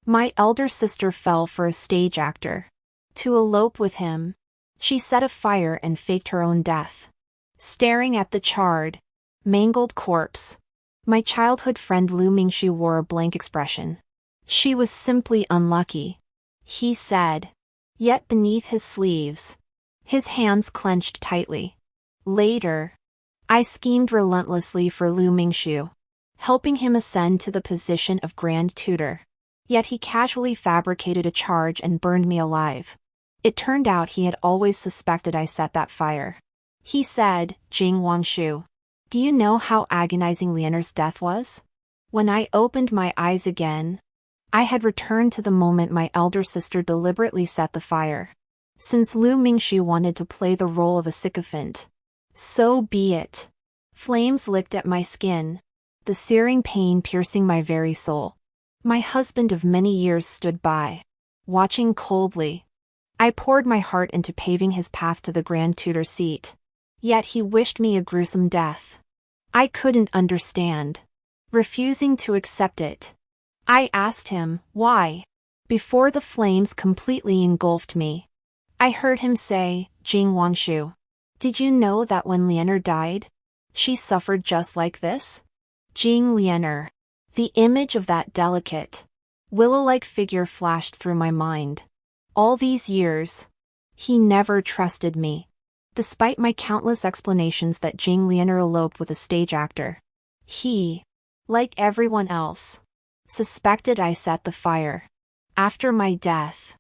My elder sister fell for a stage actor. To elope with him, she set a fire and faked her own death. Staring at the charred, mangled corpse, my childhood friend Lu Mingxu wore a blank expression. She was simply unlucky, he said. Yet beneath his sleeves, his hands clenched tightly. Later, I schemed relentlessly for Lu Mingxu, helping him ascend to the position of Grand Tutor. Yet he casually fabricated a charge and burned me alive. It turned out he had always suspected I set that fire. He said, Jing Wangshu, do you know how agonizing Lianer's death was? When I opened my eyes again, I had returned to the moment my elder sister deliberately set the fire. Since Lu Mingxu wanted to play the role of a sycophant, so be it. Flames licked at my skin, the searing pain piercing my very soul. My husband of many years stood by, watching coldly. I poured my heart into paving his path to the Grand Tutor seat. Yet he wished me a gruesome death. I couldn't understand. Refusing to accept it, I asked him, why? Before the flames completely engulfed me, I heard him say, Jing Wangshu, did you know that when Lianer died, she suffered just like this? Jing Lianer. The image of that delicate, willow-like figure flashed through my mind. All these years, he never trusted me. Despite my countless explanations that Jing Lianer eloped with a stage actor, he, like everyone else, suspected I set the fire. After my death,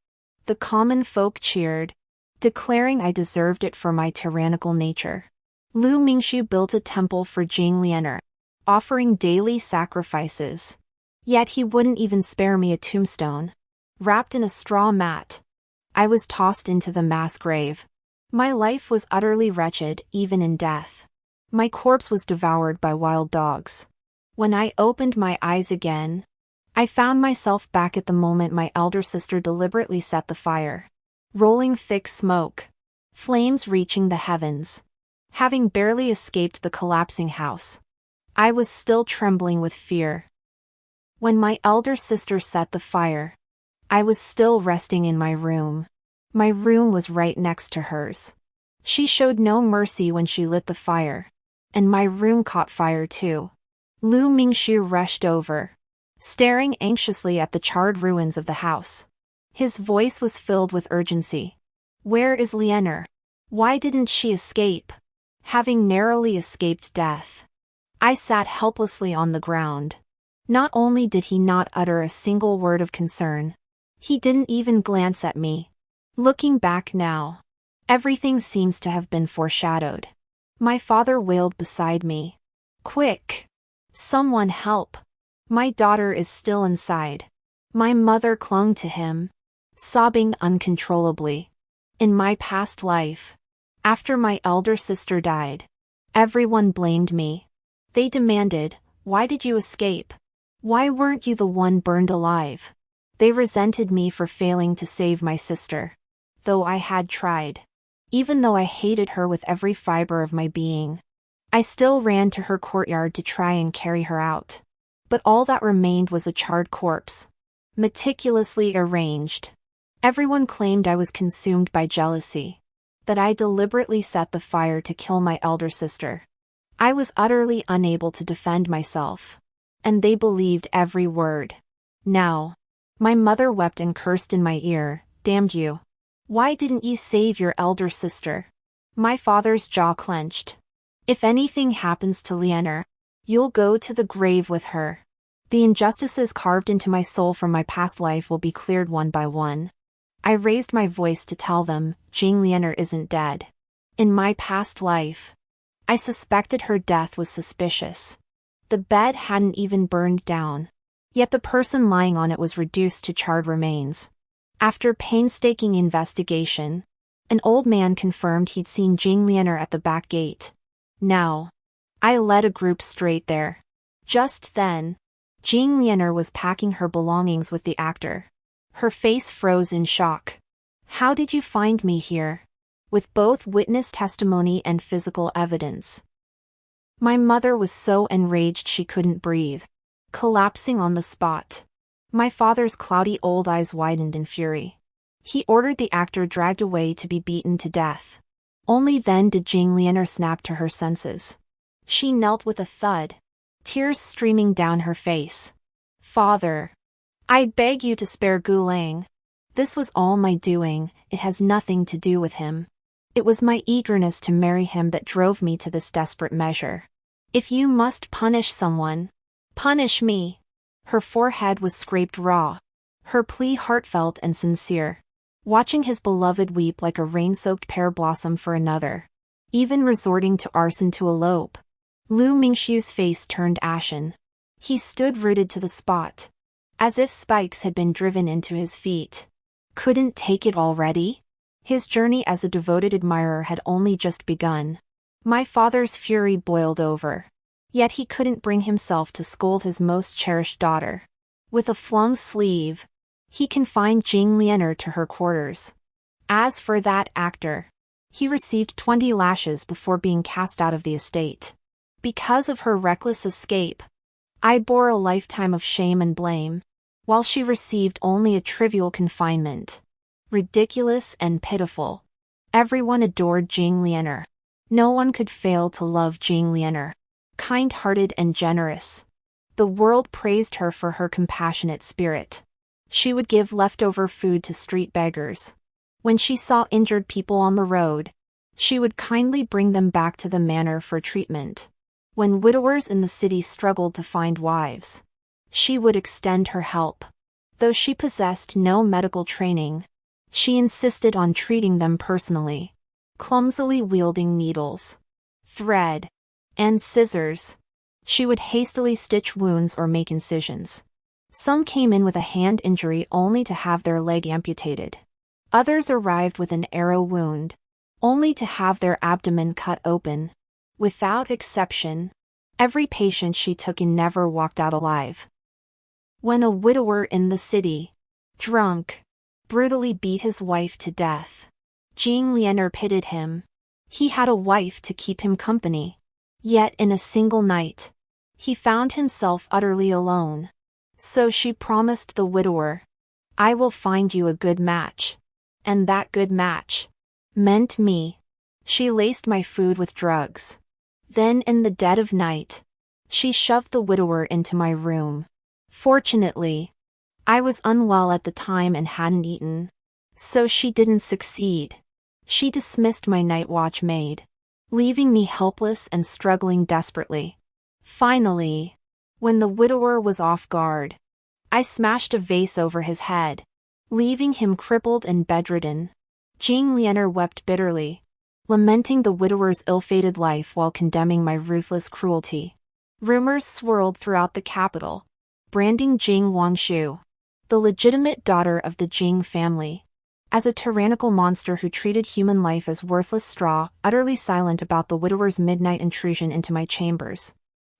the common folk cheered, declaring I deserved it for my tyrannical nature. Lu Mingxu built a temple for Jing Lianer, offering daily sacrifices. Yet he wouldn't even spare me a tombstone. Wrapped in a straw mat, I was tossed into the mass grave. My life was utterly wretched, even in death. My corpse was devoured by wild dogs. When I opened my eyes again, I found myself back at the moment my elder sister deliberately set the fire. Rolling thick smoke, flames reaching the heavens. Having barely escaped the collapsing house, I was still trembling with fear. When my elder sister set the fire, I was still resting in my room. My room was right next to hers. She showed no mercy when she lit the fire, and my room caught fire too. Lu Mingxu rushed over, staring anxiously at the charred ruins of the house. His voice was filled with urgency. Where is Lianer? Why didn't she escape? Having narrowly escaped death, I sat helplessly on the ground. Not only did he not utter a single word of concern, he didn't even glance at me. Looking back now, everything seems to have been foreshadowed. My father wailed beside me. Quick! Someone help! My daughter is still inside. My mother clung to him, sobbing uncontrollably. In my past life, after my elder sister died, everyone blamed me. They demanded, why did you escape? Why weren't you the one burned alive? They resented me for failing to save my sister. Though I had tried. Even though I hated her with every fiber of my being, I still ran to her courtyard to try and carry her out. But all that remained was a charred corpse, meticulously arranged. Everyone claimed I was consumed by jealousy, that I deliberately set the fire to kill my elder sister. I was utterly unable to defend myself, and they believed every word. Now, my mother wept and cursed in my ear, damned you. Why didn't you save your elder sister? My father's jaw clenched. If anything happens to Lianer, you'll go to the grave with her. The injustices carved into my soul from my past life will be cleared one by one. I raised my voice to tell them, Jing Lianer isn't dead. In my past life, I suspected her death was suspicious. The bed hadn't even burned down, yet the person lying on it was reduced to charred remains. After painstaking investigation, an old man confirmed he'd seen Jing Lianer at the back gate. Now, I led a group straight there. Just then, Jing Lianer was packing her belongings with the actor. Her face froze in shock. How did you find me here? With both witness testimony and physical evidence. My mother was so enraged she couldn't breathe, collapsing on the spot. My father's cloudy old eyes widened in fury. He ordered the actor dragged away to be beaten to death. Only then did Jing Lianer snap to her senses. She knelt with a thud, tears streaming down her face. Father, I beg you to spare Gulang. This was all my doing, it has nothing to do with him. It was my eagerness to marry him that drove me to this desperate measure. If you must punish someone, punish me. Her forehead was scraped raw, her plea heartfelt and sincere. Watching his beloved weep like a rain-soaked pear blossom for another, even resorting to arson to elope, Lu Mingxiu's face turned ashen. He stood rooted to the spot, as if spikes had been driven into his feet. Couldn't take it already? His journey as a devoted admirer had only just begun. My father's fury boiled over. Yet he couldn't bring himself to scold his most cherished daughter. With a flung sleeve, he confined Jing Lianer to her quarters. As for that actor, he received 20 lashes before being cast out of the estate. Because of her reckless escape, I bore a lifetime of shame and blame, while she received only a trivial confinement. Ridiculous and pitiful. Everyone adored Jing Lianer. No one could fail to love Jing Lianer. Kind-hearted and generous. The world praised her for her compassionate spirit. She would give leftover food to street beggars. When she saw injured people on the road, she would kindly bring them back to the manor for treatment. When widowers in the city struggled to find wives, she would extend her help. Though she possessed no medical training, she insisted on treating them personally. Clumsily wielding needles, thread, and scissors, she would hastily stitch wounds or make incisions. Some came in with a hand injury only to have their leg amputated. Others arrived with an arrow wound, only to have their abdomen cut open. Without exception, every patient she took in never walked out alive. When a widower in the city, drunk, brutally beat his wife to death, Jing Lianer pitied him. He had a wife to keep him company. Yet in a single night, he found himself utterly alone. So she promised the widower, I will find you a good match. And that good match meant me. She laced my food with drugs. Then in the dead of night, she shoved the widower into my room. Fortunately, I was unwell at the time and hadn't eaten. So she didn't succeed. She dismissed my night watch maid, leaving me helpless and struggling desperately. Finally, when the widower was off guard, I smashed a vase over his head, leaving him crippled and bedridden. Jing Lianer wept bitterly, lamenting the widower's ill-fated life while condemning my ruthless cruelty. Rumors swirled throughout the capital, branding Jing Wangshu, the legitimate daughter of the Jing family, as a tyrannical monster who treated human life as worthless straw, utterly silent about the widower's midnight intrusion into my chambers.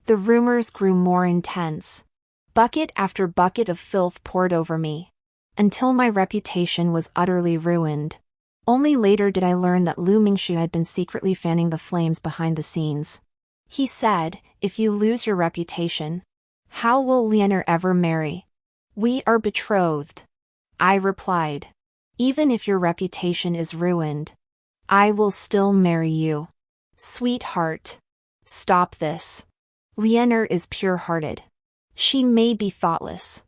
The rumors grew more intense. Bucket after bucket of filth poured over me, until my reputation was utterly ruined. Only later did I learn that Lu Mingxiu had been secretly fanning the flames behind the scenes. He said, if you lose your reputation, how will Lianer ever marry? We are betrothed. I replied. Even if your reputation is ruined, I will still marry you. Sweetheart, stop this. Lianer is pure-hearted. She may be thoughtless,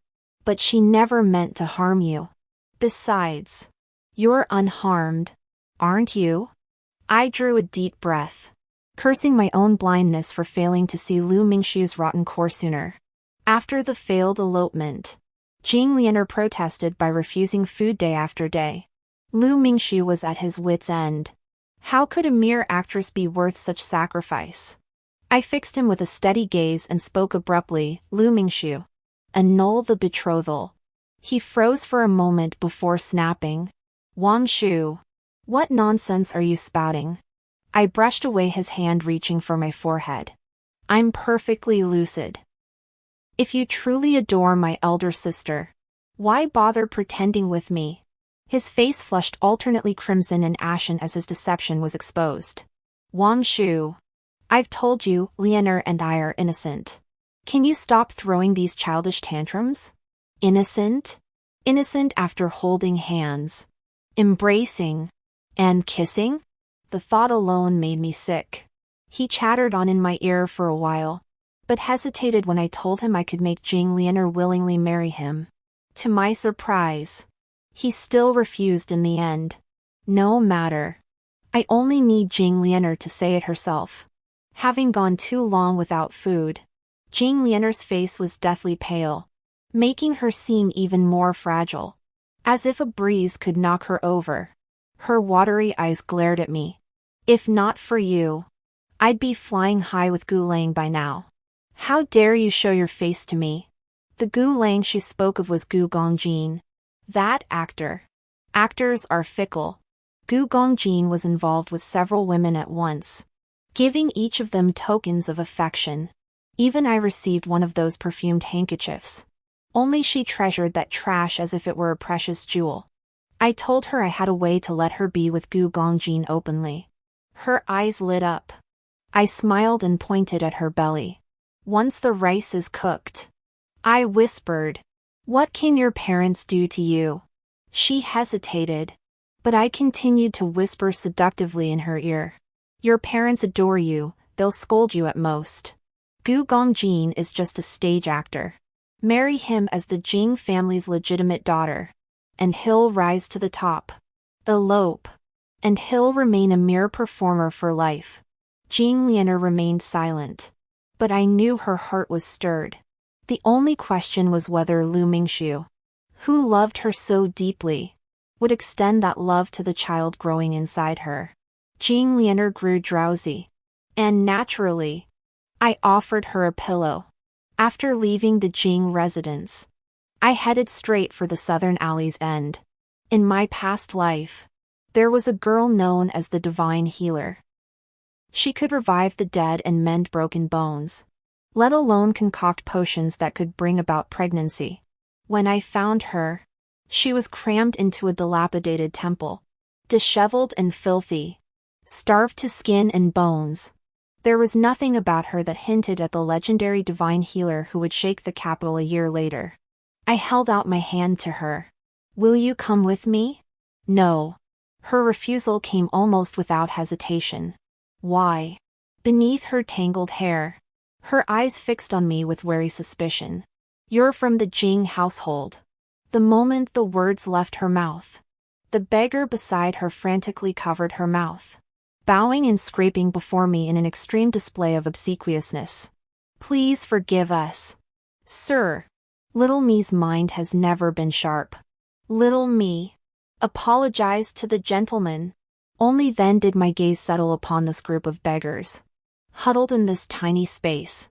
but she never meant to harm you. Besides, you're unharmed, aren't you? I drew a deep breath, cursing my own blindness for failing to see Lu Mingxiu's rotten core sooner. After the failed elopement, Jing Lianer protested by refusing food day after day. Lu Mingxiu was at his wit's end. How could a mere actress be worth such sacrifice? I fixed him with a steady gaze and spoke abruptly, Lu Mingxiu, annul the betrothal. He froze for a moment before snapping. Wangshu, what nonsense are you spouting? I brushed away his hand reaching for my forehead. I'm perfectly lucid. If you truly adore my elder sister, why bother pretending with me? His face flushed alternately crimson and ashen as his deception was exposed. Wangshu, I've told you, Lianer and I are innocent. Can you stop throwing these childish tantrums? Innocent? Innocent after holding hands, embracing, and kissing? The thought alone made me sick. He chattered on in my ear for a while, but hesitated when I told him I could make Jing Lianer willingly marry him. To my surprise, he still refused in the end. No matter. I only need Jing Lianer to say it herself. Having gone too long without food, Jing Lianer's face was deathly pale, making her seem even more fragile, as if a breeze could knock her over. Her watery eyes glared at me. If not for you, I'd be flying high with Gu Lang by now. How dare you show your face to me? The Gu Lang she spoke of was Gu Gongjin. That actor. Actors are fickle. Gu Gongjin was involved with several women at once, giving each of them tokens of affection. Even I received one of those perfumed handkerchiefs. Only she treasured that trash as if it were a precious jewel. I told her I had a way to let her be with Gu Gongjin openly. Her eyes lit up. I smiled and pointed at her belly. Once the rice is cooked. I whispered, "What can your parents do to you?" She hesitated, but I continued to whisper seductively in her ear. "Your parents adore you, they'll scold you at most. Gu Gongjin is just a stage actor. Marry him as the Jing family's legitimate daughter, and he'll rise to the top. Elope, and he'll remain a mere performer for life." Jing Lianer remained silent, but I knew her heart was stirred. The only question was whether Lu Mingxiu, who loved her so deeply, would extend that love to the child growing inside her. Jing Lianer grew drowsy, and naturally, I offered her a pillow. After leaving the Jing residence, I headed straight for the southern alley's end. In my past life, there was a girl known as the Divine Healer. She could revive the dead and mend broken bones, let alone concoct potions that could bring about pregnancy. When I found her, she was crammed into a dilapidated temple, disheveled and filthy, starved to skin and bones. There was nothing about her that hinted at the legendary divine healer who would shake the capital a year later. I held out my hand to her. "Will you come with me?" No. Her refusal came almost without hesitation. Why? Beneath her tangled hair, her eyes fixed on me with wary suspicion. "You're from the Jing household." The moment the words left her mouth, the beggar beside her frantically covered her mouth, bowing and scraping before me in an extreme display of obsequiousness. "Please forgive us, sir." Little me's mind has never been sharp. Little me apologized to the gentleman. Only then did my gaze settle upon this group of beggars. Huddled in this tiny space,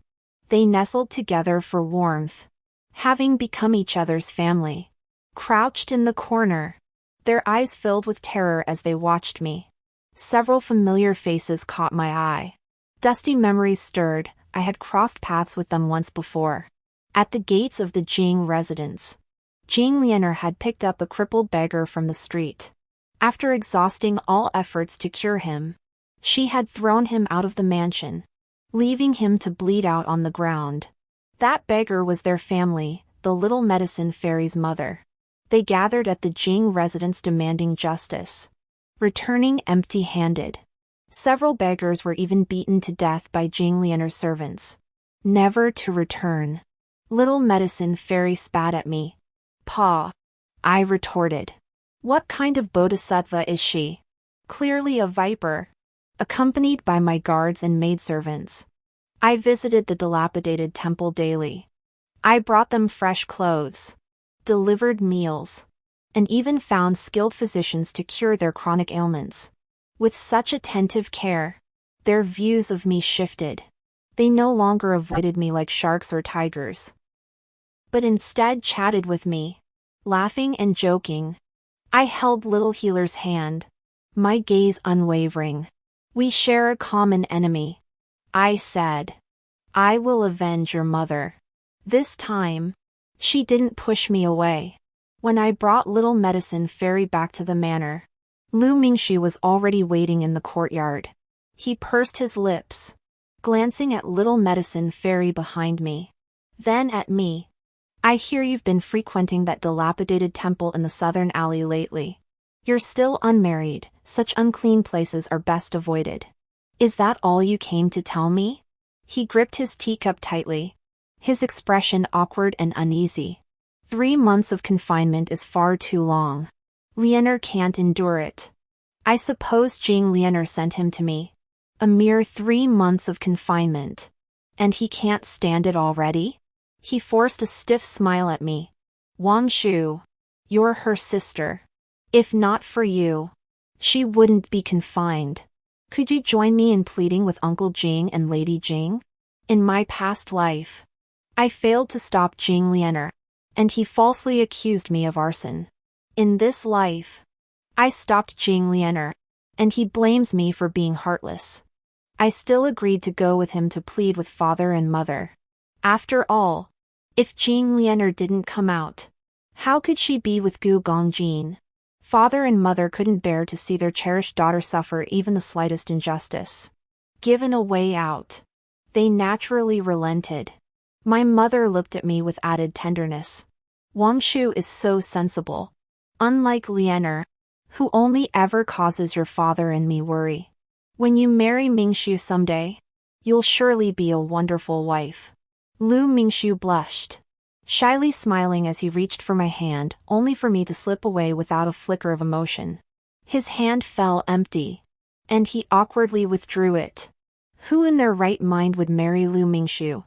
they nestled together for warmth, having become each other's family. Crouched in the corner, their eyes filled with terror as they watched me. Several familiar faces caught my eye. Dusty memories stirred. I had crossed paths with them once before. At the gates of the Jing residence, Jing Lianer had picked up a crippled beggar from the street. After exhausting all efforts to cure him, she had thrown him out of the mansion, leaving him to bleed out on the ground. That beggar was their family, the little medicine fairy's mother. They gathered at the Jing residence demanding justice, returning empty-handed. Several beggars were even beaten to death by Jing Lianer's servants, never to return. Little medicine fairy spat at me. "Pa," I retorted. "What kind of bodhisattva is she?" "Clearly a viper." Accompanied by my guards and maidservants, I visited the dilapidated temple daily. I brought them fresh clothes, delivered meals, and even found skilled physicians to cure their chronic ailments. With such attentive care, their views of me shifted. They no longer avoided me like sharks or tigers, but instead chatted with me, laughing and joking. I held little healer's hand, my gaze unwavering. "We share a common enemy," I said. "I will avenge your mother." This time, she didn't push me away. When I brought little medicine fairy back to the manor, Lu Mingxi was already waiting in the courtyard. He pursed his lips, glancing at little medicine fairy behind me, then at me. I hear you've been frequenting that dilapidated temple in the southern alley lately. You're still unmarried, such unclean places are best avoided. Is that all you came to tell me? He gripped his teacup tightly, his expression awkward and uneasy. 3 months of confinement is far too long. Lianer can't endure it. I suppose Jing Lianer sent him to me. A mere 3 months of confinement. And he can't stand it already? He forced a stiff smile at me. Wang Shu. You're her sister. If not for you, she wouldn't be confined. Could you join me in pleading with Uncle Jing and Lady Jing? In my past life, I failed to stop Jing Lianer, and he falsely accused me of arson. In this life, I stopped Jing Lianer, and he blames me for being heartless. I still agreed to go with him to plead with father and mother. After all, if Jing Lianer didn't come out, how could she be with Gu Gongjin? Father and mother couldn't bear to see their cherished daughter suffer even the slightest injustice. Given a way out, they naturally relented. My mother looked at me with added tenderness. Wang Shu is so sensible. Unlike Lianer, who only ever causes your father and me worry. When you marry Mingshu someday, you'll surely be a wonderful wife. Lu Mingshu blushed, shyly smiling as he reached for my hand, only for me to slip away without a flicker of emotion. His hand fell empty, and he awkwardly withdrew it. Who in their right mind would marry Lu Mingshu?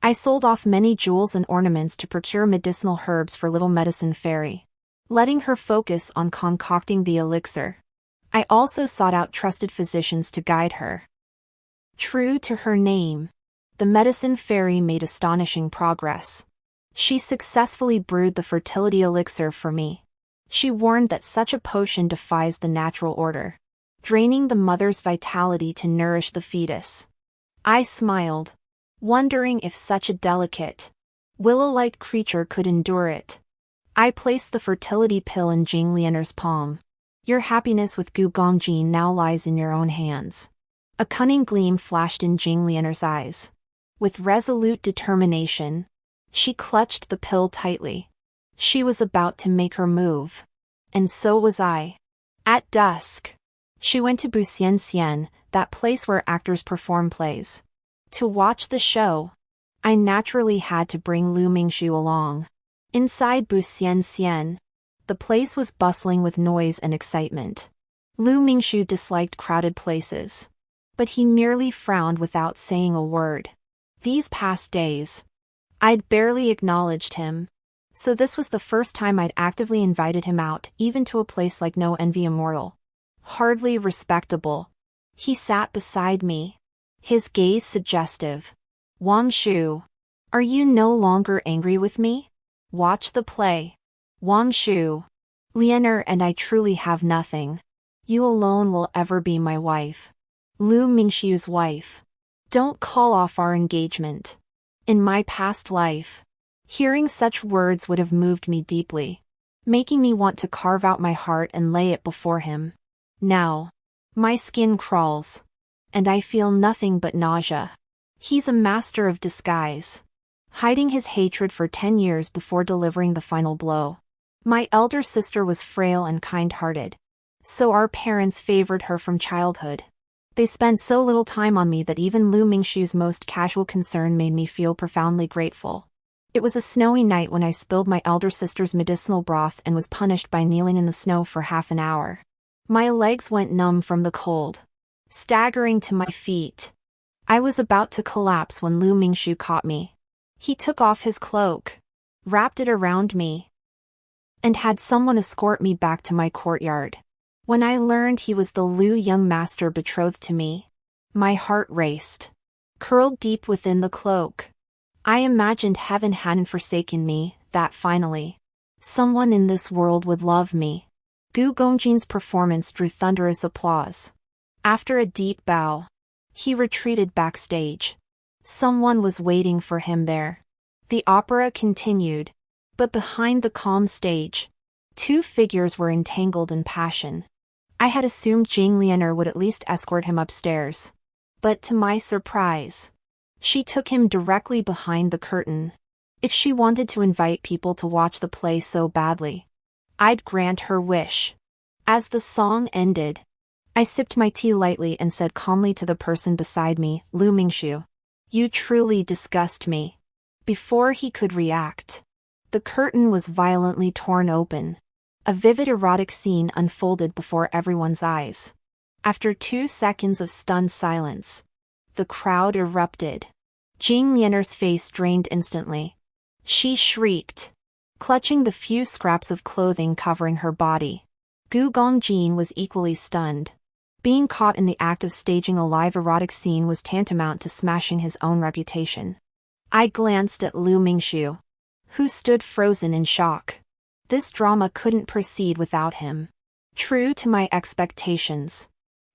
I sold off many jewels and ornaments to procure medicinal herbs for little medicine fairy, letting her focus on concocting the elixir. I also sought out trusted physicians to guide her. True to her name, the medicine fairy made astonishing progress. She successfully brewed the fertility elixir for me. She warned that such a potion defies the natural order, draining the mother's vitality to nourish the fetus. I smiled, wondering if such a delicate, willow-like creature could endure it. I placed the fertility pill in Jing Lianer's palm. Your happiness with Gu Gongjin now lies in your own hands. A cunning gleam flashed in Jing Lianer's eyes. With resolute determination, she clutched the pill tightly. She was about to make her move. And so was I. At dusk, she went to Buxian, that place where actors perform plays. To watch the show, I naturally had to bring Lu Mingshu along. Inside Buxian, the place was bustling with noise and excitement. Lu Mingshu disliked crowded places, but he merely frowned without saying a word. These past days, I'd barely acknowledged him, so this was the first time I'd actively invited him out, even to a place like No Envy Immortal. Hardly respectable. He sat beside me, his gaze suggestive. Wang Shu, are you no longer angry with me? Watch the play. Wang Shu, Lianer and I truly have nothing. You alone will ever be my wife. Lu Mingshu's wife. Don't call off our engagement. In my past life, hearing such words would have moved me deeply, making me want to carve out my heart and lay it before him. Now, my skin crawls, and I feel nothing but nausea. He's a master of disguise, hiding his hatred for 10 years before delivering the final blow. My elder sister was frail and kind-hearted, so our parents favored her from childhood. They spent so little time on me that even Lu Mingshu's most casual concern made me feel profoundly grateful. It was a snowy night when I spilled my elder sister's medicinal broth and was punished by kneeling in the snow for half an hour. My legs went numb from the cold. Staggering to my feet, I was about to collapse when Lu Mingshu caught me. He took off his cloak, wrapped it around me, and had someone escort me back to my courtyard. When I learned he was the Lu young master betrothed to me, my heart raced. Curled deep within the cloak, I imagined heaven hadn't forsaken me, that finally, someone in this world would love me. Gu Gongjin's performance drew thunderous applause. After a deep bow, he retreated backstage. Someone was waiting for him there. The opera continued, but behind the calm stage, 2 figures were entangled in passion. I had assumed Jing Lianer would at least escort him upstairs. But to my surprise, she took him directly behind the curtain. If she wanted to invite people to watch the play so badly, I'd grant her wish. As the song ended, I sipped my tea lightly and said calmly to the person beside me, Lu Mingshu, "You truly disgust me." Before he could react, the curtain was violently torn open. A vivid erotic scene unfolded before everyone's eyes. After 2 seconds of stunned silence, the crowd erupted. Jing Lianer's face drained instantly. She shrieked, clutching the few scraps of clothing covering her body. Gu Gongjin was equally stunned. Being caught in the act of staging a live erotic scene was tantamount to smashing his own reputation. I glanced at Lu Mingshu, who stood frozen in shock. This drama couldn't proceed without him. True to my expectations,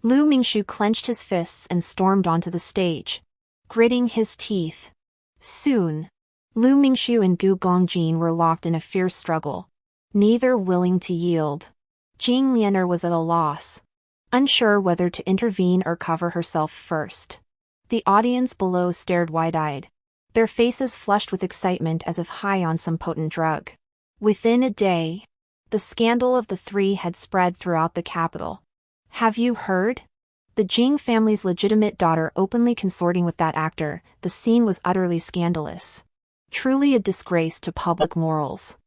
Lu Mingshu clenched his fists and stormed onto the stage, gritting his teeth. Soon, Lu Mingshu and Gu Gongjin were locked in a fierce struggle, neither willing to yield. Jing Lianer was at a loss, unsure whether to intervene or cover herself first. The audience below stared wide-eyed, their faces flushed with excitement as if high on some potent drug. Within a day, the scandal of the three had spread throughout the capital. Have you heard? The Jing family's legitimate daughter openly consorting with that actor. The scene was utterly scandalous. Truly a disgrace to public morals.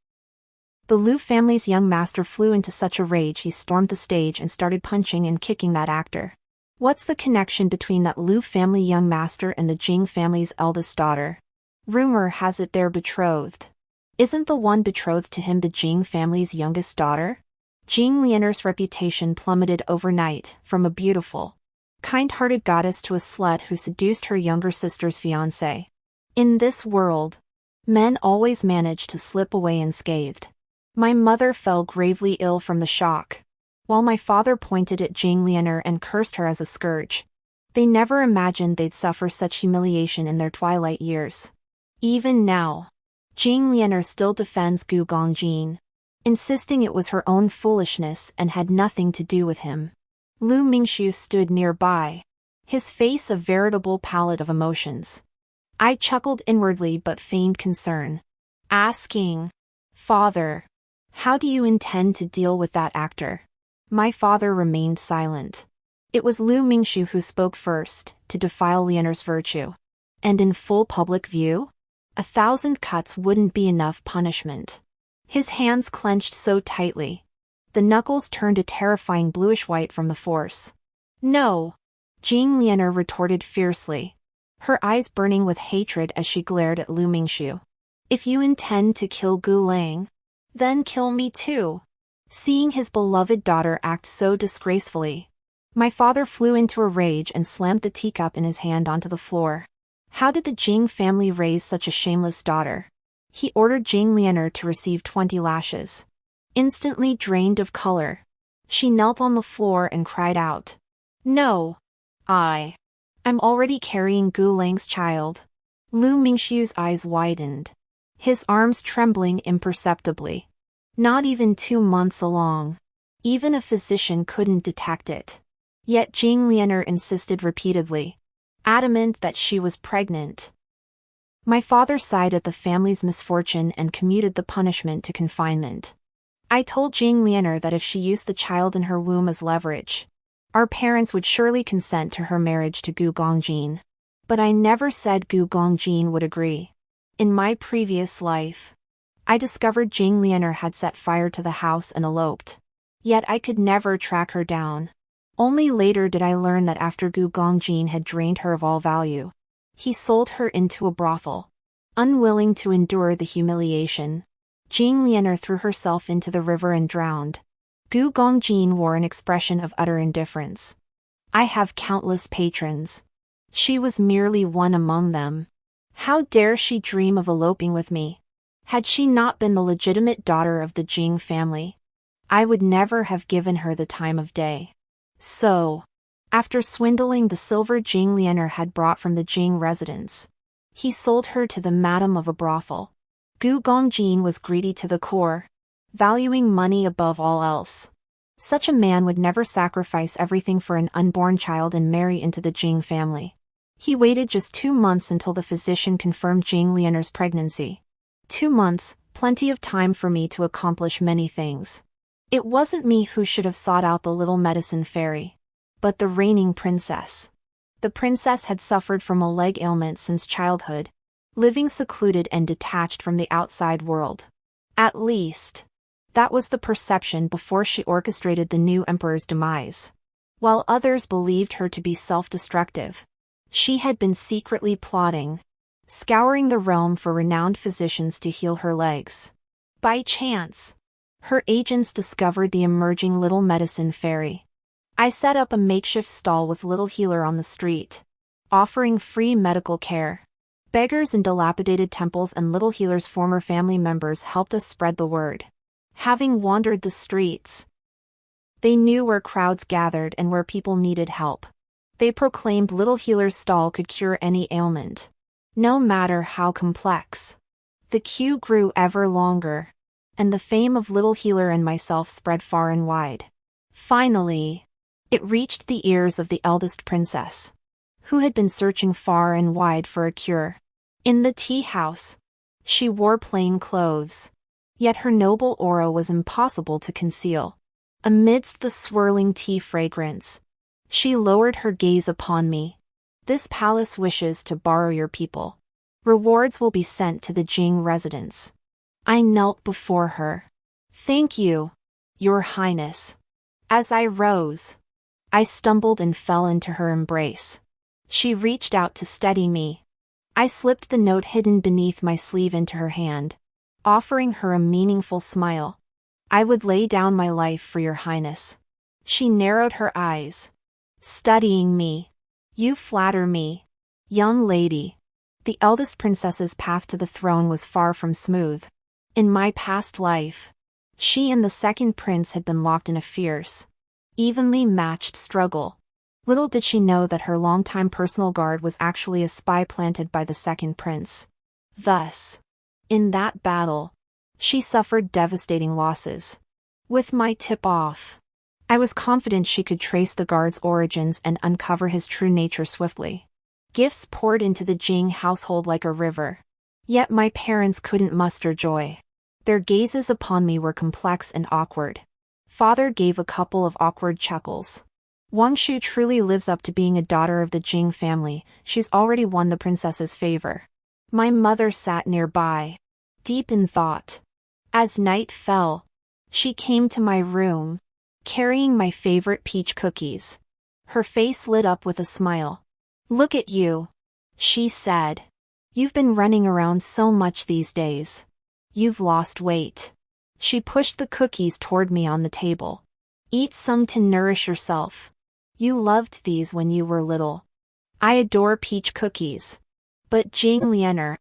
The Lu family's young master flew into such a rage he stormed the stage and started punching and kicking that actor. What's the connection between that Lu family young master and the Jing family's eldest daughter? Rumor has it they're betrothed. Isn't the one betrothed to him the Jing family's youngest daughter? Jing Lianer's reputation plummeted overnight, from a beautiful, kind-hearted goddess to a slut who seduced her younger sister's fiancé. In this world, men always manage to slip away unscathed. My mother fell gravely ill from the shock, while my father pointed at Jing Lianer and cursed her as a scourge. They never imagined they'd suffer such humiliation in their twilight years. Even now, Jing Lianer still defends Gu Gongjin, insisting it was her own foolishness and had nothing to do with him. Lu Mingshu stood nearby, his face a veritable palette of emotions. I chuckled inwardly but feigned concern, asking, "Father, how do you intend to deal with that actor?" My father remained silent. It was Lu Mingshu who spoke first, to defile Lianer's virtue. And in full public view? 1,000 cuts wouldn't be enough punishment. His hands clenched so tightly, the knuckles turned a terrifying bluish-white from the force. "No!" Jing Lianer retorted fiercely, her eyes burning with hatred as she glared at Lu Mingshu. "If you intend to kill Gu Lang, then kill me too." Seeing his beloved daughter act so disgracefully, my father flew into a rage and slammed the teacup in his hand onto the floor. How did the Jing family raise such a shameless daughter? He ordered Jing Lianer to receive 20 lashes. Instantly drained of color, she knelt on the floor and cried out, "No! I'm already carrying Gu Lang's child." Lu Mingshu's eyes widened, his arms trembling imperceptibly. Not even 2 months along. Even a physician couldn't detect it. Yet Jing Lianer insisted repeatedly, adamant that she was pregnant. My father sighed at the family's misfortune and commuted the punishment to confinement. I told Jing Lianer that if she used the child in her womb as leverage, our parents would surely consent to her marriage to Gu Gongjin. But I never said Gu Gongjin would agree. In my previous life, I discovered Jing Lianer had set fire to the house and eloped. Yet I could never track her down. Only later did I learn that after Gu Gongjin had drained her of all value, he sold her into a brothel. Unwilling to endure the humiliation, Jing Lianer threw herself into the river and drowned. Gu Gongjin wore an expression of utter indifference. I have countless patrons. She was merely one among them. How dare she dream of eloping with me? Had she not been the legitimate daughter of the Jing family, I would never have given her the time of day. So, after swindling the silver Jing Lianer had brought from the Jing residence, he sold her to the madam of a brothel. Gu Gongjin was greedy to the core, valuing money above all else. Such a man would never sacrifice everything for an unborn child and marry into the Jing family. He waited just 2 months until the physician confirmed Jing Lianer's pregnancy. 2 months, plenty of time for me to accomplish many things. It wasn't me who should have sought out the little medicine fairy, but the reigning princess. The princess had suffered from a leg ailment since childhood, living secluded and detached from the outside world. At least, that was the perception before she orchestrated the new emperor's demise. While others believed her to be self-destructive, she had been secretly plotting, scouring the realm for renowned physicians to heal her legs. By chance, her agents discovered the emerging little medicine fairy. I set up a makeshift stall with little healer on the street, offering free medical care. Beggars in dilapidated temples and little healer's former family members helped us spread the word. Having wandered the streets, they knew where crowds gathered and where people needed help. They proclaimed little healer's stall could cure any ailment, no matter how complex. The queue grew ever longer, and the fame of little healer and myself spread far and wide. Finally, it reached the ears of the eldest princess, who had been searching far and wide for a cure. In the tea house, she wore plain clothes, yet her noble aura was impossible to conceal. Amidst the swirling tea fragrance, she lowered her gaze upon me. "This palace wishes to borrow your people. Rewards will be sent to the Jing residents." I knelt before her. "Thank you, Your Highness." As I rose, I stumbled and fell into her embrace. She reached out to steady me. I slipped the note hidden beneath my sleeve into her hand, offering her a meaningful smile. "I would lay down my life for Your Highness." She narrowed her eyes, studying me. "You flatter me, young lady." The eldest princess's path to the throne was far from smooth. In my past life, she and the second prince had been locked in a fierce, evenly matched struggle. Little did she know that her longtime personal guard was actually a spy planted by the second prince. Thus, in that battle, she suffered devastating losses. With my tip off, I was confident she could trace the guard's origins and uncover his true nature swiftly. Gifts poured into the Jing household like a river. Yet my parents couldn't muster joy. Their gazes upon me were complex and awkward. Father gave a couple of awkward chuckles. "Wangshu truly lives up to being a daughter of the Jing family. She's already won the princess's favor." My mother sat nearby, deep in thought. As night fell, she came to my room, carrying my favorite peach cookies. Her face lit up with a smile. "Look at you," she said. "You've been running around so much these days. You've lost weight." She pushed the cookies toward me on the table. "Eat some to nourish yourself. You loved these when you were little." I adore peach cookies. But Jing Lianer,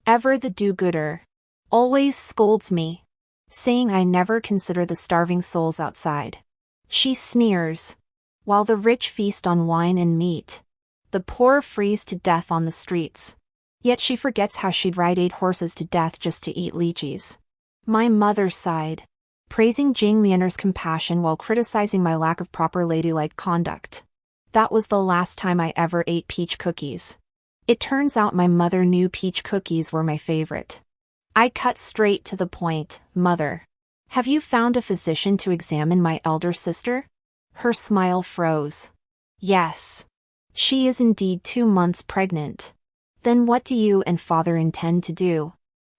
ever the do-gooder, always scolds me, saying I never consider the starving souls outside. She sneers. While the rich feast on wine and meat, the poor freeze to death on the streets. Yet she forgets how she'd ride 8 horses to death just to eat lychees. My mother sighed, praising Jing Lianer's compassion while criticizing my lack of proper ladylike conduct. That was the last time I ever ate peach cookies. It turns out my mother knew peach cookies were my favorite. I cut straight to the point. "Mother, have you found a physician to examine my elder sister?" Her smile froze. "Yes. She is indeed 2 months pregnant." "Then what do you and father intend to do?"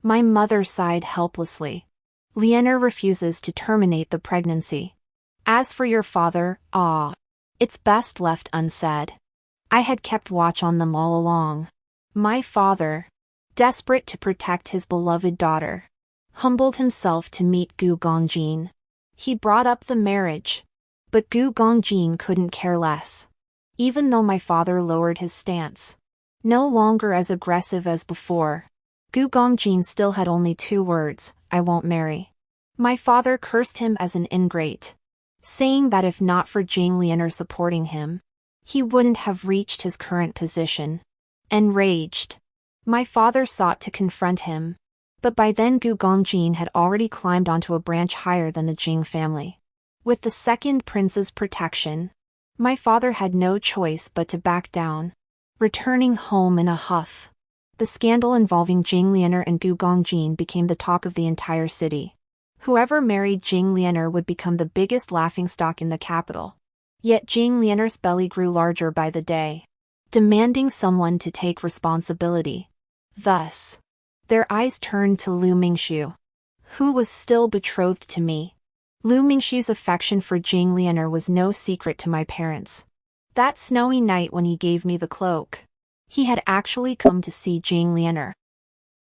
My mother sighed helplessly. "Lianer refuses to terminate the pregnancy. As for your father, it's best left unsaid. I had kept watch on them all along." My father, desperate to protect his beloved daughter, humbled himself to meet Gu Gongjin. He brought up the marriage, but Gu Gongjin couldn't care less. Even though my father lowered his stance, no longer as aggressive as before, Gu Gongjin still had only 2 words: "I won't marry." My father cursed him as an ingrate, saying that if not for Jing Lianer supporting him, he wouldn't have reached his current position. Enraged, my father sought to confront him, but by then Gu Gongjin had already climbed onto a branch higher than the Jing family. With the second prince's protection, my father had no choice but to back down, returning home in a huff. The scandal involving Jing Lianer and Gu Gongjin became the talk of the entire city. Whoever married Jing Lianer would become the biggest laughingstock in the capital. Yet Jing Lianer's belly grew larger by the day, demanding someone to take responsibility. Thus, their eyes turned to Lu Mingxiu, who was still betrothed to me. Lu Mingxiu's affection for Jing Lianer was no secret to my parents. That snowy night when he gave me the cloak, he had actually come to see Jing Lianer.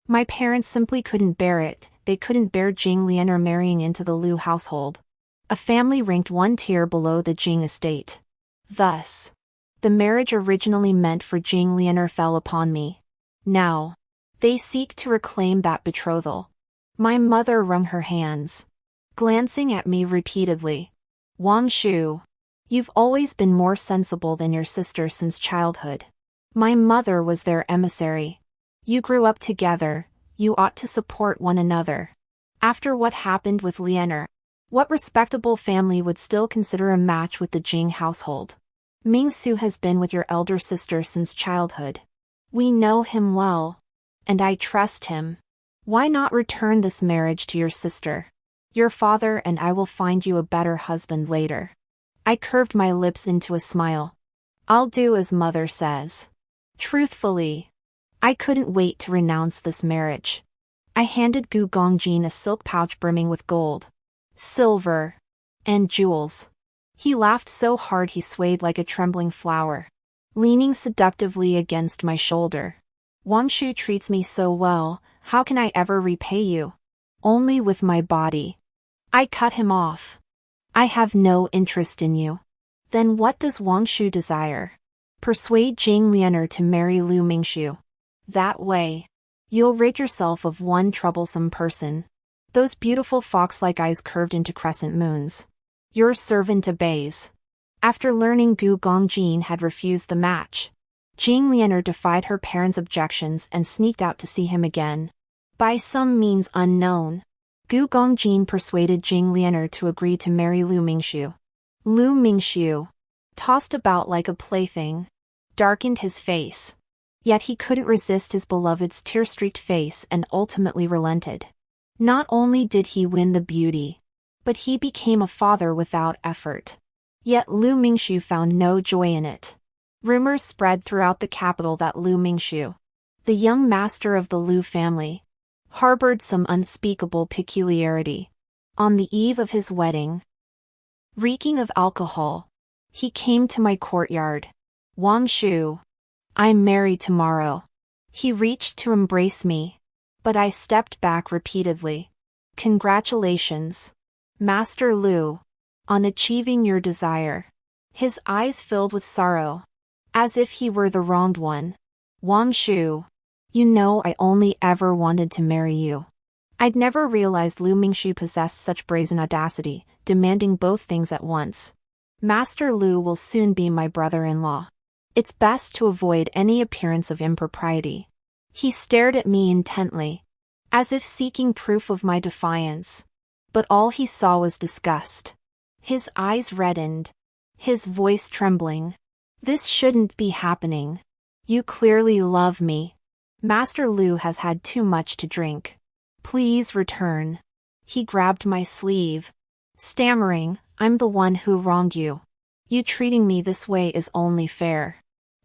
My parents simply couldn't bear it. They couldn't bear Jing Lianer marrying into the Lu household, a family ranked one tier below the Jing estate. Thus, the marriage originally meant for Jing Lianer fell upon me. Now, they seek to reclaim that betrothal. My mother wrung her hands, glancing at me repeatedly. Wang Shu, you've always been more sensible than your sister since childhood. My mother was their emissary. You grew up together, you ought to support one another. After what happened with Lianer, what respectable family would still consider a match with the Jing household? Mingsu has been with your elder sister since childhood. We know him well, and I trust him. Why not return this marriage to your sister? Your father and I will find you a better husband later. I curved my lips into a smile. I'll do as mother says. Truthfully, I couldn't wait to renounce this marriage. I handed Gu Gongjin a silk pouch brimming with gold, silver, and jewels. He laughed so hard he swayed like a trembling flower, leaning seductively against my shoulder. Wang Shu treats me so well, how can I ever repay you? Only with my body. I cut him off. I have no interest in you. Then what does Wang Shu desire? Persuade Jing Lianer to marry Lu Mingxiu. That way, you'll rid yourself of one troublesome person. Those beautiful fox-like eyes curved into crescent moons. Your servant obeys. After learning Gu Gongjin had refused the match, Jing Lianer defied her parents' objections and sneaked out to see him again. By some means unknown, Gu Gongjin persuaded Jing Lianer to agree to marry Lu Mingxiu. Lu Mingxiu, tossed about like a plaything, darkened his face. Yet he couldn't resist his beloved's tear-streaked face and ultimately relented. Not only did he win the beauty, but he became a father without effort. Yet Lu Mingxiu found no joy in it. Rumors spread throughout the capital that Lu Mingxiu, the young master of the Lu family, harbored some unspeakable peculiarity. On the eve of his wedding, reeking of alcohol, he came to my courtyard. Wang Shu, I'm married tomorrow. He reached to embrace me, but I stepped back repeatedly. Congratulations, Master Lu, on achieving your desire. His eyes filled with sorrow, as if he were the wronged one. Wang Shu, you know I only ever wanted to marry you. I'd never realized Lu Mingxiu possessed such brazen audacity, demanding both things at once. Master Lu will soon be my brother-in-law. It's best to avoid any appearance of impropriety. He stared at me intently, as if seeking proof of my defiance. But all he saw was disgust. His eyes reddened, his voice trembling. This shouldn't be happening. You clearly love me. Master Lu has had too much to drink. Please return. He grabbed my sleeve, stammering, I'm the one who wronged you. You treating me this way is only fair.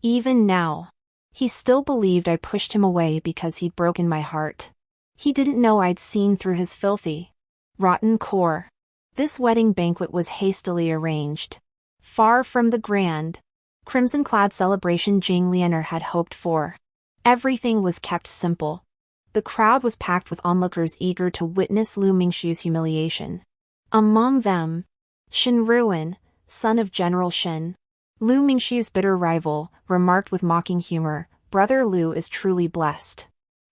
Even now, he still believed I pushed him away because he'd broken my heart. He didn't know I'd seen through his filthy, rotten core. This wedding banquet was hastily arranged, far from the grand, crimson-clad celebration Jing Lianer had hoped for. Everything was kept simple. The crowd was packed with onlookers eager to witness Lu Mingxiu's humiliation. Among them, Shen Ruin, son of General Shen, Lu Mingxiu's bitter rival, remarked with mocking humor, Brother Lu is truly blessed.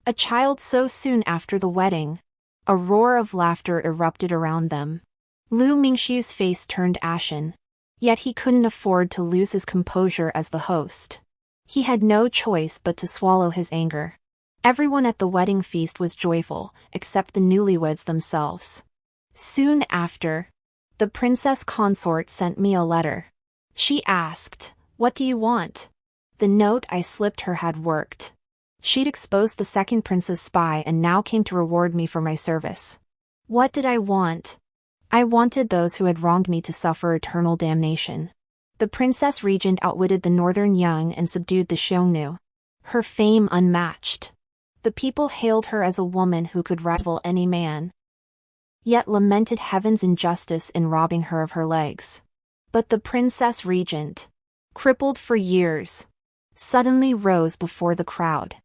A child so soon after the wedding. A roar of laughter erupted around them. Lu Mingxiu's face turned ashen. Yet he couldn't afford to lose his composure as the host. He had no choice but to swallow his anger. Everyone at the wedding feast was joyful, except the newlyweds themselves. Soon after, the princess consort sent me a letter. She asked, "What do you want?" The note I slipped her had worked. She'd exposed the second prince's spy and now came to reward me for my service. What did I want? I wanted those who had wronged me to suffer eternal damnation. The princess regent outwitted the northern young and subdued the Xiongnu. Her fame unmatched. The people hailed her as a woman who could rival any man, yet lamented heaven's injustice in robbing her of her legs. But the princess regent, crippled for years, suddenly rose before the crowd.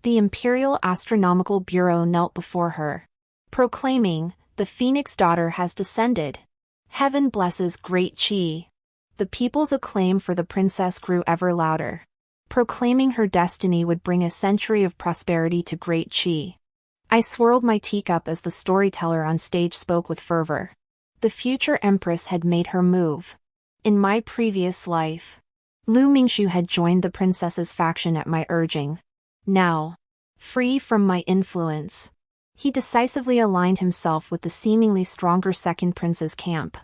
The Imperial Astronomical Bureau knelt before her, proclaiming, "The Phoenix daughter has descended. Heaven blesses great Qi." The people's acclaim for the princess grew ever louder, proclaiming her destiny would bring a century of prosperity to great Qi. I swirled my teacup as the storyteller on stage spoke with fervor. The future empress had made her move. In my previous life, Lu Mingxu had joined the princess's faction at my urging. Now, free from my influence, he decisively aligned himself with the seemingly stronger second prince's camp.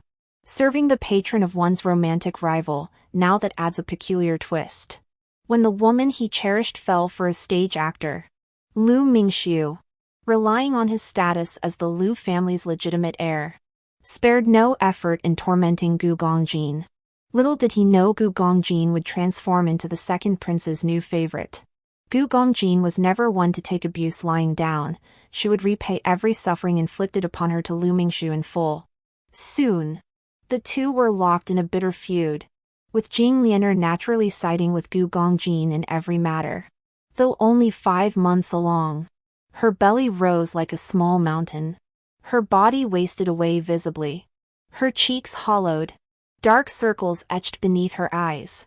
Serving the patron of one's romantic rival, now that adds a peculiar twist. When the woman he cherished fell for a stage actor, Lu Mingxu, relying on his status as the Lu family's legitimate heir, spared no effort in tormenting Gu Gongjin. Little did he know Gu Gongjin would transform into the second prince's new favorite. Gu Gongjin was never one to take abuse lying down. She would repay every suffering inflicted upon her to Lu Mingxu in full. Soon, the two were locked in a bitter feud, with Jing Lianer naturally siding with Gu Gongjin in every matter. Though only 5 months along, her belly rose like a small mountain. Her body wasted away visibly. Her cheeks hollowed, dark circles etched beneath her eyes.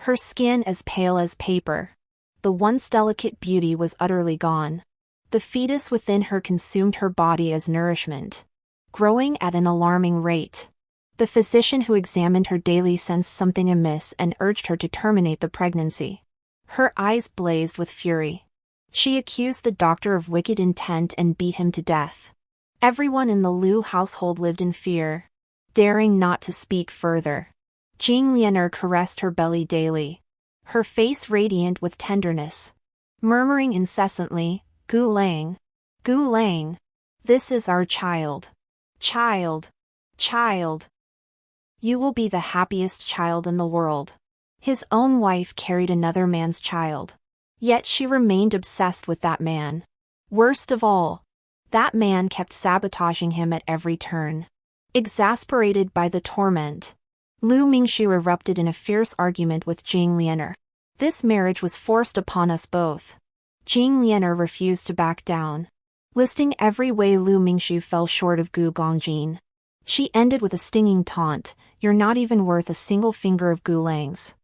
Her skin as pale as paper. The once delicate beauty was utterly gone. The fetus within her consumed her body as nourishment, growing at an alarming rate. The physician who examined her daily sensed something amiss and urged her to terminate the pregnancy. Her eyes blazed with fury. She accused the doctor of wicked intent and beat him to death. Everyone in the Lu household lived in fear, daring not to speak further. Jing Lianer caressed her belly daily, her face radiant with tenderness, murmuring incessantly, "Gu Lang, Gu Lang, this is our child. Child, child. You will be the happiest child in the world." His own wife carried another man's child. Yet she remained obsessed with that man. Worst of all, that man kept sabotaging him at every turn. Exasperated by the torment, Lu Mingxu erupted in a fierce argument with Jing Lianer. This marriage was forced upon us both. Jing Lianer refused to back down, listing every way Lu Mingxu fell short of Gu Gongjin. She ended with a stinging taunt, "You're not even worth a single finger of Gu Lang's."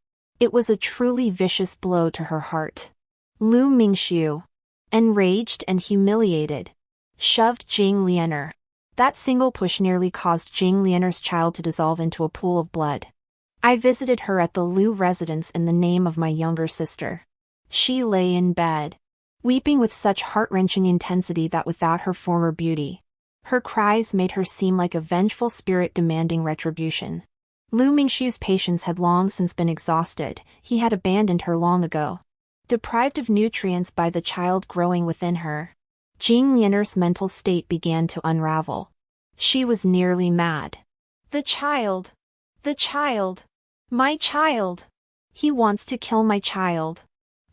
It was a truly vicious blow to her heart. Lu Mingxu, enraged and humiliated, shoved Jing Lianer. That single push nearly caused Jing Lianer's child to dissolve into a pool of blood. I visited her at the Lu residence in the name of my younger sister. She lay in bed, weeping with such heart-wrenching intensity that without her former beauty, her cries made her seem like a vengeful spirit demanding retribution. Lu Mingxu's patience had long since been exhausted. He had abandoned her long ago. Deprived of nutrients by the child growing within her, Jing Lianer's mental state began to unravel. She was nearly mad. The child! The child! My child! He wants to kill my child.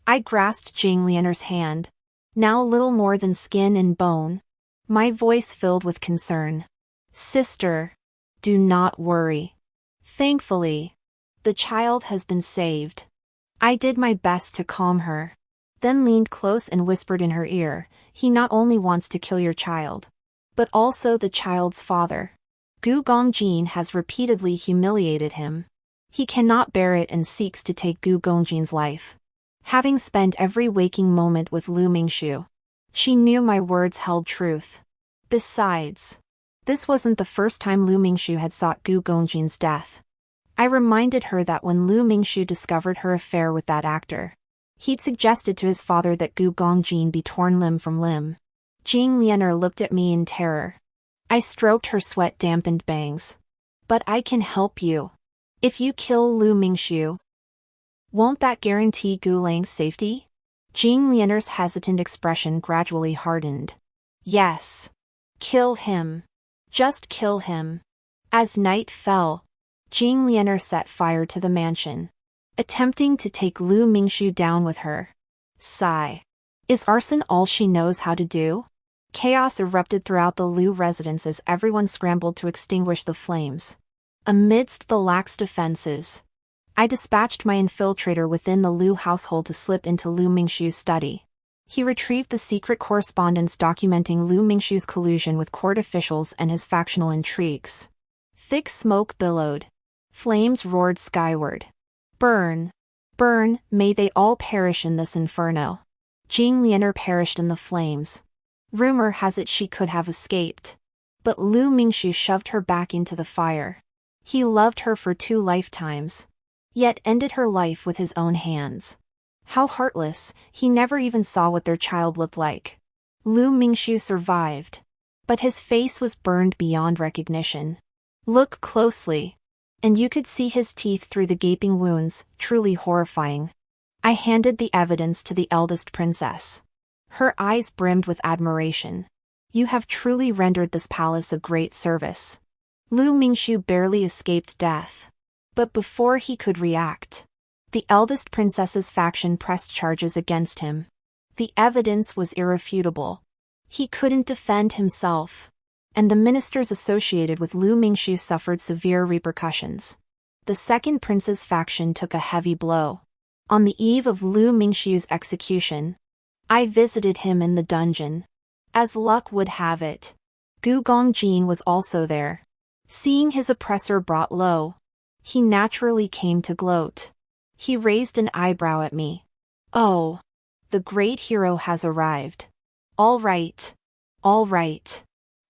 I grasped Jing Lianer's hand, now little more than skin and bone, my voice filled with concern. "Sister, do not worry. Thankfully, the child has been saved." I did my best to calm her, then leaned close and whispered in her ear, "He not only wants to kill your child, but also the child's father. Gu Gongjin has repeatedly humiliated him. He cannot bear it and seeks to take Gu Gongjin's life." Having spent every waking moment with Lu Mingxu, she knew my words held truth. Besides, this wasn't the first time Lu Mingxu had sought Gu Gongjin's death. I reminded her that when Lu Mingxu discovered her affair with that actor, he'd suggested to his father that Gu Gongjin be torn limb from limb. Jing Lianer looked at me in terror. I stroked her sweat-dampened bangs. "But I can help you. If you kill Lu Mingxu, won't that guarantee Gu Lang's safety?" Jean Lianer's hesitant expression gradually hardened. Yes. Kill him. Just kill him. As night fell, Jean Lianer set fire to the mansion, attempting to take Lu Mingxu down with her. Sigh. Is arson all she knows how to do? Chaos erupted throughout the Lu residence as everyone scrambled to extinguish the flames. Amidst the lax defenses, I dispatched my infiltrator within the Lu household to slip into Lu Mingxu's study. He retrieved the secret correspondence documenting Lu Mingxu's collusion with court officials and his factional intrigues. Thick smoke billowed. Flames roared skyward. Burn! Burn, may they all perish in this inferno. Jean Lianer perished in the flames. Rumor has it she could have escaped. But Lu Mingxu shoved her back into the fire. He loved her for 2 lifetimes, yet ended her life with his own hands. How heartless, he never even saw what their child looked like. Lu Mingxu survived, but his face was burned beyond recognition. Look closely, and you could see his teeth through the gaping wounds, truly horrifying. I handed the evidence to the eldest princess. Her eyes brimmed with admiration. You have truly rendered this palace a great service. Lu Mingxu barely escaped death. But before he could react, the eldest princess's faction pressed charges against him. The evidence was irrefutable. He couldn't defend himself, and the ministers associated with Lu Mingxu suffered severe repercussions. The second prince's faction took a heavy blow. On the eve of Lu Mingxu's execution, I visited him in the dungeon. As luck would have it, Gu Gongjin was also there. Seeing his oppressor brought low, he naturally came to gloat. He raised an eyebrow at me. Oh, the great hero has arrived. All right. All right.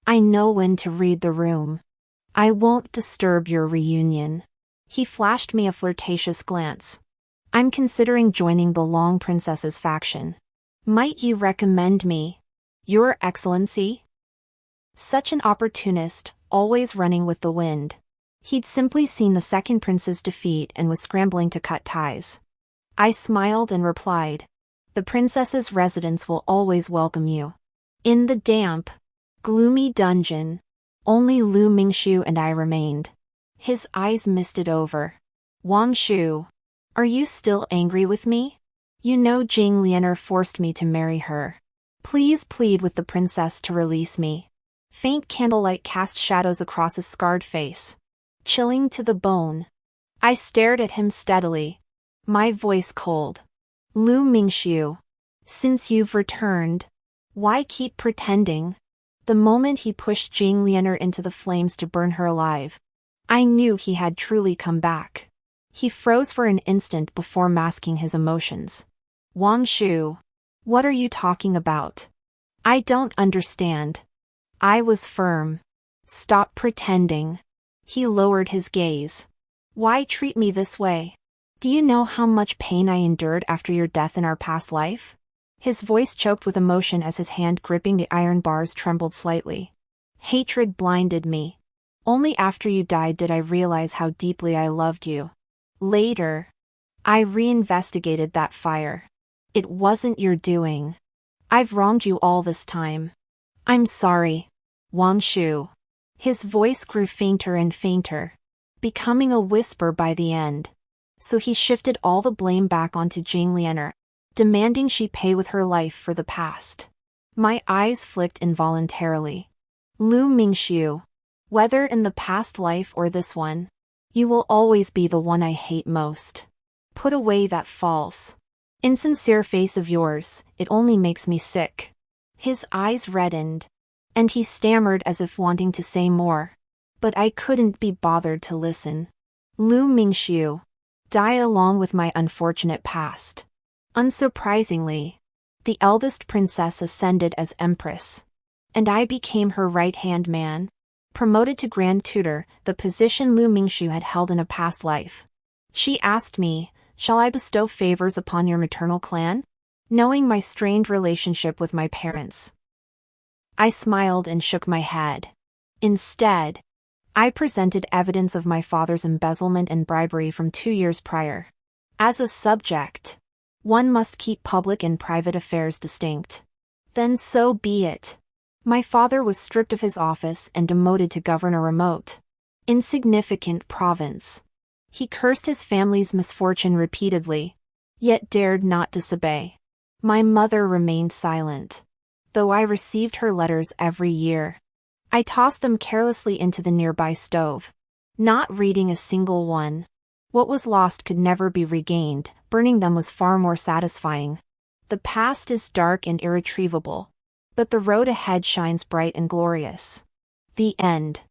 I know when to read the room. I won't disturb your reunion. He flashed me a flirtatious glance. I'm considering joining the Long Princess's faction. Might you recommend me? Your Excellency? Such an opportunist, always running with the wind. He'd simply seen the second prince's defeat and was scrambling to cut ties. I smiled and replied, the princess's residence will always welcome you. In the damp, gloomy dungeon, only Lu Mingxu and I remained. His eyes misted over. Wang Shu, are you still angry with me? You know Jean Lianer forced me to marry her. Please plead with the princess to release me. Faint candlelight cast shadows across his scarred face, chilling to the bone. I stared at him steadily, my voice cold. Lu Mingxu, since you've returned, why keep pretending? The moment he pushed Jean Lianer into the flames to burn her alive, I knew he had truly come back. He froze for an instant before masking his emotions. Wang Shu, what are you talking about? I don't understand. I was firm. Stop pretending. He lowered his gaze. Why treat me this way? Do you know how much pain I endured after your death in our past life? His voice choked with emotion as his hand gripping the iron bars trembled slightly. Hatred blinded me. Only after you died did I realize how deeply I loved you. Later, I reinvestigated that fire. It wasn't your doing. I've wronged you all this time. I'm sorry, Wang Shu. His voice grew fainter and fainter, becoming a whisper by the end. So he shifted all the blame back onto Jean Lianer, demanding she pay with her life for the past. My eyes flicked involuntarily. Lu Mingxu, whether in the past life or this one, you will always be the one I hate most. Put away that false, insincere face of yours, it only makes me sick. His eyes reddened, and he stammered as if wanting to say more. But I couldn't be bothered to listen. Lu Mingxu, die along with my unfortunate past. Unsurprisingly, the eldest princess ascended as empress, and I became her right-hand man, promoted to grand tutor, the position Lu Mingxu had held in a past life. She asked me, shall I bestow favors upon your maternal clan? Knowing my strained relationship with my parents. I smiled and shook my head. Instead, I presented evidence of my father's embezzlement and bribery from 2 years prior. As a subject, One must keep public and private affairs distinct. Then so be it. My father was stripped of his office and demoted to govern a remote, insignificant province. He cursed his family's misfortune repeatedly, yet dared not disobey. My mother remained silent, though I received her letters every year. I tossed them carelessly into the nearby stove, not reading a single one. What was lost could never be regained, burning them was far more satisfying. The past is dark and irretrievable, but the road ahead shines bright and glorious. The end.